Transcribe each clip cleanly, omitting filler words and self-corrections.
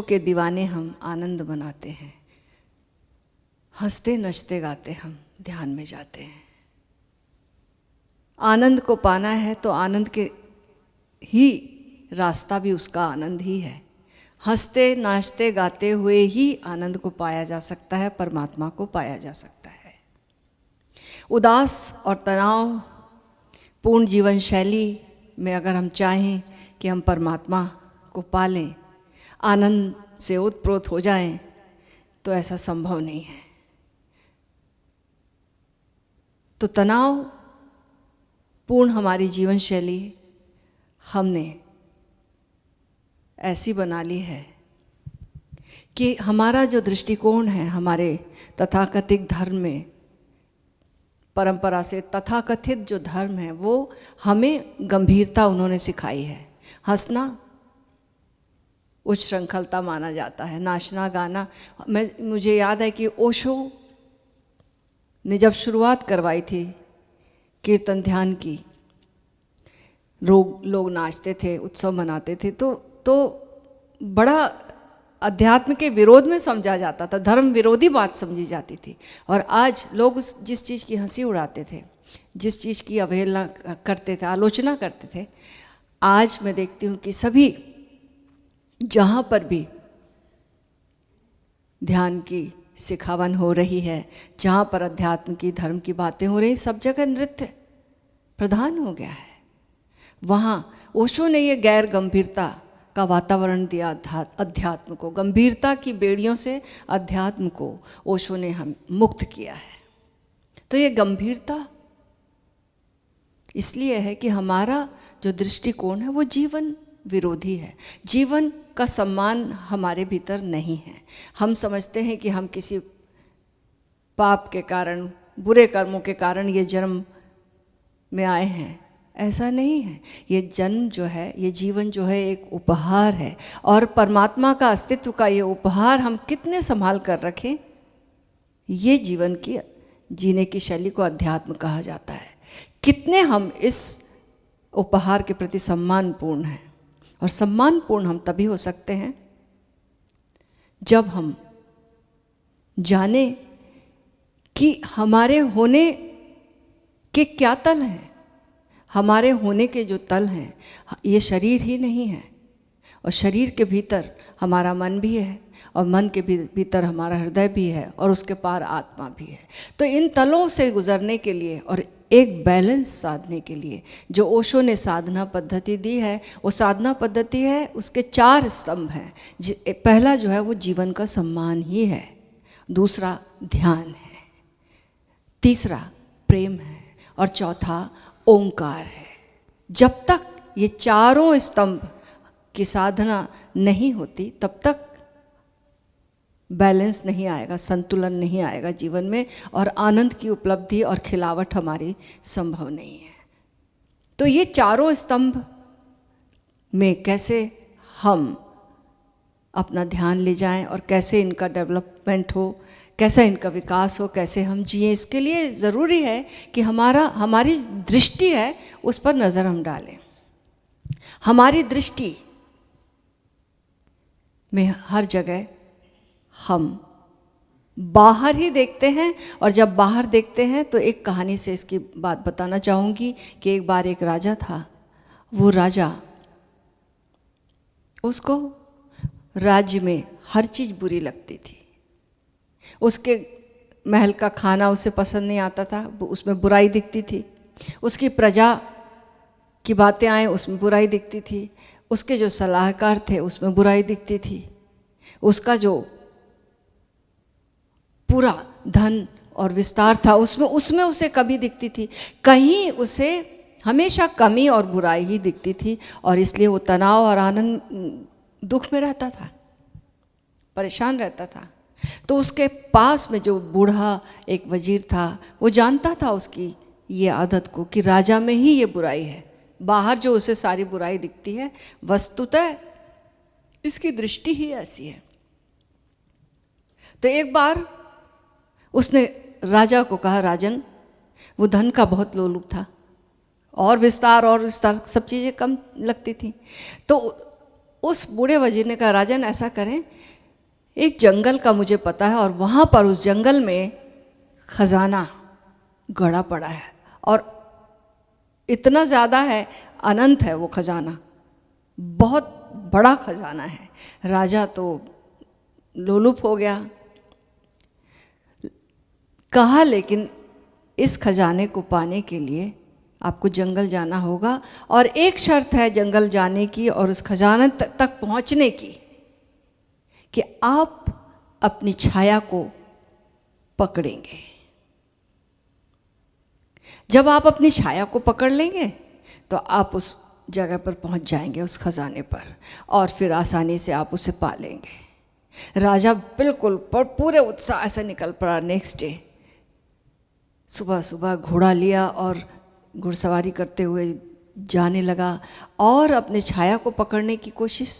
के दीवाने हम आनंद बनाते हैं, हंसते नचते गाते हम ध्यान में जाते हैं। आनंद को पाना है तो आनंद के ही रास्ता भी उसका आनंद ही है। हंसते नाचते गाते हुए ही आनंद को पाया जा सकता है, परमात्मा को पाया जा सकता है। उदास और तनाव पूर्ण जीवन शैली में अगर हम चाहें कि हम परमात्मा को पालें, आनंद से ओतप्रोत हो जाएं, तो ऐसा संभव नहीं है। तो तनाव पूर्ण हमारी जीवन शैली हमने ऐसी बना ली है कि हमारा जो दृष्टिकोण है, हमारे तथाकथित धर्म में, परंपरा से तथाकथित जो धर्म है, वो हमें गंभीरता उन्होंने सिखाई है। हंसना उच्च श्रृंखलता माना जाता है, नाचना गाना। मुझे याद है कि ओशो ने जब शुरुआत करवाई थी कीर्तन ध्यान की, लोग नाचते थे, उत्सव मनाते थे, तो बड़ा अध्यात्म के विरोध में समझा जाता था, धर्म विरोधी बात समझी जाती थी। और आज लोग जिस चीज़ की हंसी उड़ाते थे, जिस चीज़ की अवहेलना करते थे, आलोचना करते थे, आज मैं देखती हूँ कि सभी जहाँ पर भी ध्यान की सिखावन हो रही है, जहाँ पर अध्यात्म की धर्म की बातें हो रही, सब जगह नृत्य प्रधान हो गया है। वहाँ ओशो ने ये गैर गंभीरता का वातावरण दिया अध्यात्म को, गंभीरता की बेड़ियों से अध्यात्म को ओशो ने हम मुक्त किया है। तो ये गंभीरता इसलिए है कि हमारा जो दृष्टिकोण है वो जीवन विरोधी है। जीवन का सम्मान हमारे भीतर नहीं है। हम समझते हैं कि हम किसी पाप के कारण, बुरे कर्मों के कारण ये जन्म में आए हैं। ऐसा नहीं है। ये जन्म जो है, ये जीवन जो है, एक उपहार है, और परमात्मा का अस्तित्व का ये उपहार हम कितने संभाल कर रखें, ये जीवन की जीने की शैली को अध्यात्म कहा जाता है। कितने हम इस उपहार के प्रति सम्मानपूर्ण हैं। और सम्मानपूर्ण हम तभी हो सकते हैं जब हम जाने कि हमारे होने के क्या तल हैं। हमारे होने के जो तल हैं, ये शरीर ही नहीं है, और शरीर के भीतर हमारा मन भी है, और मन के भीतर हमारा हृदय भी है, और उसके पार आत्मा भी है। तो इन तलों से गुजरने के लिए और एक बैलेंस साधने के लिए जो ओशो ने साधना पद्धति दी है, वो साधना पद्धति है, उसके 4 स्तंभ हैं। पहला जो है वो जीवन का सम्मान ही है, दूसरा ध्यान है, तीसरा प्रेम है, और चौथा ओंकार है। जब तक ये चारों स्तंभ की साधना नहीं होती, तब तक बैलेंस नहीं आएगा, संतुलन नहीं आएगा जीवन में, और आनंद की उपलब्धि और खिलावट हमारी संभव नहीं है। तो ये चारों स्तंभ में कैसे हम अपना ध्यान ले जाएं, और कैसे इनका डेवलपमेंट हो, कैसे इनका विकास हो, कैसे हम जिए, इसके लिए ज़रूरी है कि हमारी दृष्टि है उस पर नज़र हम डालें। हमारी दृष्टि में हर जगह हम बाहर ही देखते हैं, और जब बाहर देखते हैं तो एक कहानी से इसकी बात बताना चाहूँगी कि एक बार एक राजा था। वो राजा, उसको राज्य में हर चीज़ बुरी लगती थी। उसके महल का खाना उसे पसंद नहीं आता था, उसमें बुराई दिखती थी। उसकी प्रजा की बातें आए, उसमें बुराई दिखती थी। उसके जो सलाहकार थे, उसमें बुराई दिखती थी। उसका जो पूरा धन और विस्तार था, उसमें उसे कमी दिखती थी। कहीं उसे हमेशा कमी और बुराई ही दिखती थी, और इसलिए वो तनाव और आनंद, दुख में रहता था, परेशान रहता था। तो उसके पास में जो बूढ़ा एक वजीर था, वो जानता था उसकी ये आदत को कि राजा में ही ये बुराई है। बाहर जो उसे सारी बुराई दिखती है, वस्तुतः इसकी दृष्टि ही ऐसी है। तो एक बार उसने राजा को कहा, राजन, वो धन का बहुत लोलुप था, और विस्तार सब चीज़ें कम लगती थी। तो उस बूढ़े वजीर ने कहा, राजन ऐसा करें, एक जंगल का मुझे पता है और वहाँ पर उस जंगल में खजाना गड़ा पड़ा है और इतना ज़्यादा है, अनंत है वो खजाना, बहुत बड़ा खजाना है। राजा तो लोलुप हो गया। कहा, लेकिन इस खजाने को पाने के लिए आपको जंगल जाना होगा और एक शर्त है जंगल जाने की और उस खजाने तक पहुंचने की, कि आप अपनी छाया को पकड़ेंगे। जब आप अपनी छाया को पकड़ लेंगे तो आप उस जगह पर पहुंच जाएंगे, उस खजाने पर, और फिर आसानी से आप उसे पा लेंगे। राजा बिल्कुल पूरे उत्साह से निकल पड़ा। नेक्स्ट डे सुबह सुबह घोड़ा लिया और घुड़सवारी करते हुए जाने लगा और अपने छाया को पकड़ने की कोशिश,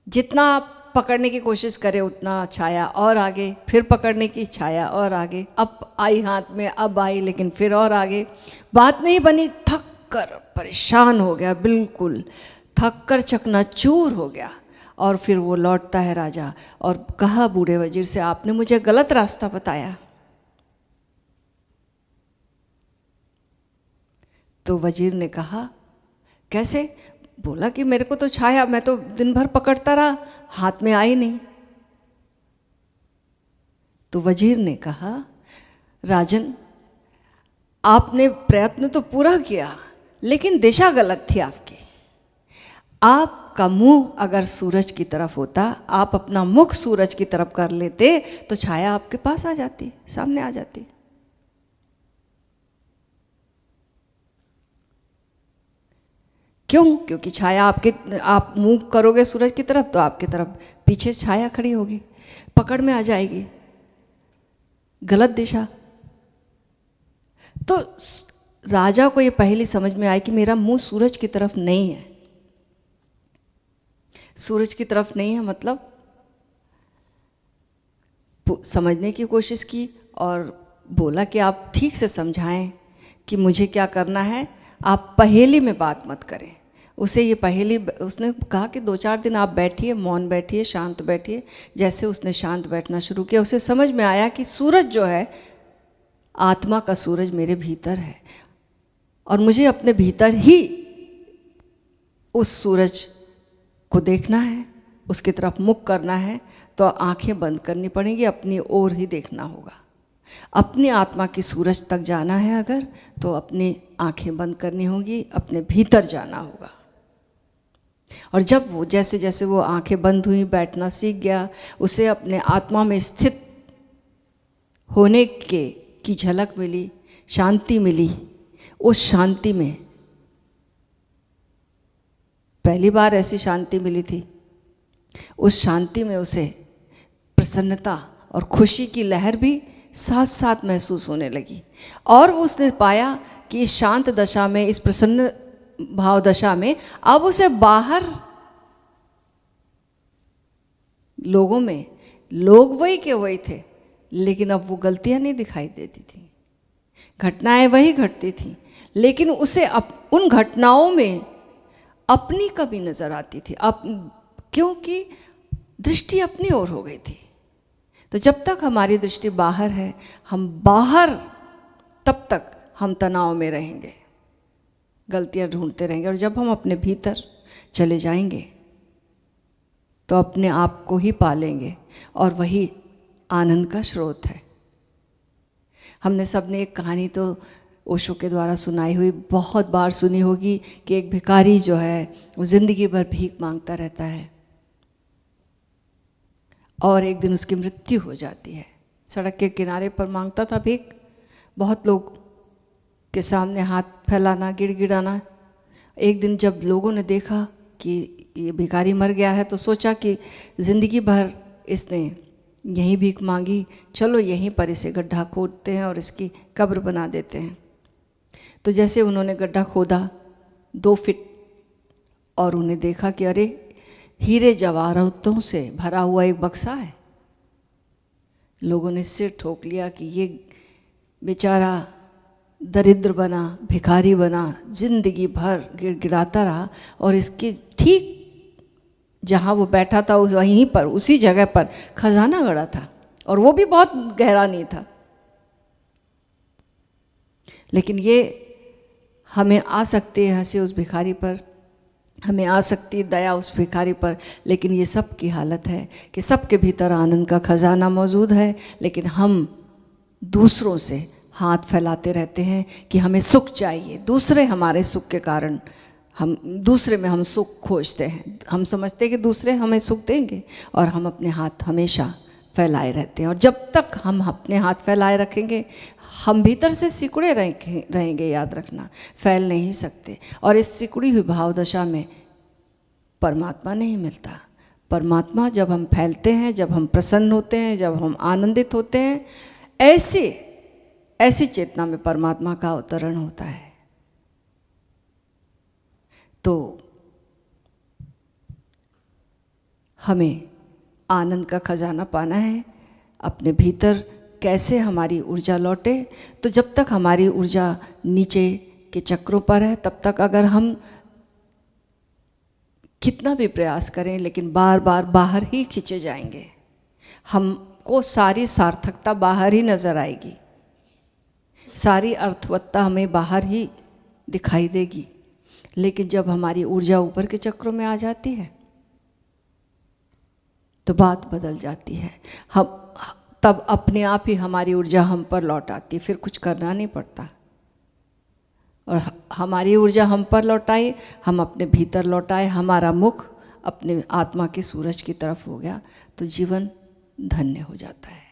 जितना पकड़ने की कोशिश करे उतना छाया और आगे, फिर पकड़ने की, छाया और आगे, अब आई हाथ में, अब आई, लेकिन फिर और आगे, बात नहीं बनी। थक कर परेशान हो गया, बिल्कुल थक कर चकनाचूर हो गया। और फिर वो लौटता है राजा और कहा बूढ़े वजीर से, आपने मुझे गलत रास्ता बताया। तो वजीर ने कहा, कैसे? बोला कि मेरे को तो छाया, मैं तो दिन भर पकड़ता रहा, हाथ में आई नहीं। तो वजीर ने कहा, राजन आपने प्रयत्न तो पूरा किया लेकिन दिशा गलत थी आपकी। आपका मुंह अगर सूरज की तरफ होता, आप अपना मुख सूरज की तरफ कर लेते तो छाया आपके पास आ जाती, सामने आ जाती। क्यों? क्योंकि छाया आप मुंह करोगे सूरज की तरफ तो आपकी तरफ पीछे छाया खड़ी होगी, पकड़ में आ जाएगी, गलत दिशा। तो राजा को ये पहली समझ में आई कि मेरा मुंह सूरज की तरफ नहीं है। सूरज की तरफ नहीं है मतलब समझने की कोशिश की और बोला कि आप ठीक से समझाएं कि मुझे क्या करना है, आप पहेली में बात मत करें। उसे ये पहेली, उसने कहा कि 2-4 दिन आप बैठिए, मौन बैठिए, शांत बैठिए। जैसे उसने शांत बैठना शुरू किया, उसे समझ में आया कि सूरज जो है, आत्मा का सूरज मेरे भीतर है और मुझे अपने भीतर ही उस सूरज को देखना है, उसकी तरफ मुख करना है। तो आंखें बंद करनी पड़ेंगी, अपनी ओर ही देखना होगा। अपनी आत्मा की सूरज तक जाना है अगर, तो अपनी आंखें बंद करनी होगी, अपने भीतर जाना होगा। और जब वो जैसे जैसे वो आंखें बंद हुई, बैठना सीख गया, उसे अपने आत्मा में स्थित होने की झलक मिली, शांति मिली। उस शांति में पहली बार ऐसी शांति मिली थी। उस शांति में उसे प्रसन्नता और खुशी की लहर भी साथ साथ महसूस होने लगी। और उसने पाया कि इस शांत दशा में, इस प्रसन्न भाव दशा में, अब उसे बाहर लोगों में लोग वही के वही थे, लेकिन अब वो गलतियां नहीं दिखाई देती थी, घटनाएं वही घटती थी, लेकिन उसे उन घटनाओं में अपनी कमी नजर आती थी, क्योंकि दृष्टि अपनी ओर हो गई थी। तो जब तक हमारी दृष्टि बाहर है, हम बाहर, तब तक हम तनाव में रहेंगे, गलतियां ढूंढते रहेंगे। और जब हम अपने भीतर चले जाएंगे तो अपने आप को ही पालेंगे, और वही आनंद का स्रोत है। हमने सबने एक कहानी तो ओशो के द्वारा सुनाई हुई बहुत बार सुनी होगी कि एक भिखारी जो है वो जिंदगी भर भीख मांगता रहता है और एक दिन उसकी मृत्यु हो जाती है। सड़क के किनारे पर मांगता था भीख, बहुत लोग के सामने हाथ फैलाना, गिड़गिड़ाना। एक दिन जब लोगों ने देखा कि ये भिखारी मर गया है तो सोचा कि ज़िंदगी भर इसने यहीं भीख मांगी, चलो यहीं पर इसे गड्ढा खोदते हैं और इसकी कब्र बना देते हैं। तो जैसे उन्होंने गड्ढा खोदा 2 फीट और उन्हें देखा कि अरे हीरे जवाहरातों से भरा हुआ एक बक्सा है। लोगों ने सिर ठोक लिया कि ये बेचारा दरिद्र बना, भिखारी बना, जिंदगी भर गिड़गिड़ाता रहा और इसके ठीक जहाँ वो बैठा था उस वहीं पर उसी जगह पर खजाना गड़ा था, और वो भी बहुत गहरा नहीं था। लेकिन ये हमें आ सकती है हंसी उस भिखारी पर, हमें आ सकती है दया उस भिखारी पर, लेकिन ये सब की हालत है कि सबके भीतर आनंद का खजाना मौजूद है, लेकिन हम दूसरों से हाथ फैलाते रहते हैं कि हमें सुख चाहिए। दूसरे हमारे सुख के कारण हम दूसरे में हम सुख खोजते हैं। हम समझते हैं कि दूसरे हमें सुख देंगे, और हम अपने हाथ हमेशा फैलाए रहते हैं। और जब तक हम अपने हाथ फैलाए रखेंगे, हम भीतर से सिकुड़े रहेंगे, याद रखना, फैल नहीं सकते। और इस सिकुड़ी हुई भाव दशा में परमात्मा नहीं मिलता। परमात्मा जब हम फैलते हैं, जब हम प्रसन्न होते हैं, जब हम आनंदित होते हैं, ऐसी चेतना में परमात्मा का अवतरण होता है। तो हमें आनंद का खजाना पाना है। अपने भीतर कैसे हमारी ऊर्जा लौटे? तो जब तक हमारी ऊर्जा नीचे के चक्रों पर है, तब तक अगर हम कितना भी प्रयास करें, लेकिन बार बार बाहर ही खींचे जाएंगे। हमको सारी सार्थकता बाहर ही नजर आएगी, सारी अर्थवत्ता हमें बाहर ही दिखाई देगी। लेकिन जब हमारी ऊर्जा ऊपर के चक्रों में आ जाती है, तो बात बदल जाती है। हम तब अपने आप ही हमारी ऊर्जा हम पर लौट आती है, फिर कुछ करना नहीं पड़ता। और हमारी ऊर्जा हम पर लौटाए, हम अपने भीतर लौटाए, हमारा मुख अपने आत्मा के सूरज की तरफ हो गया, तो जीवन धन्य हो जाता है।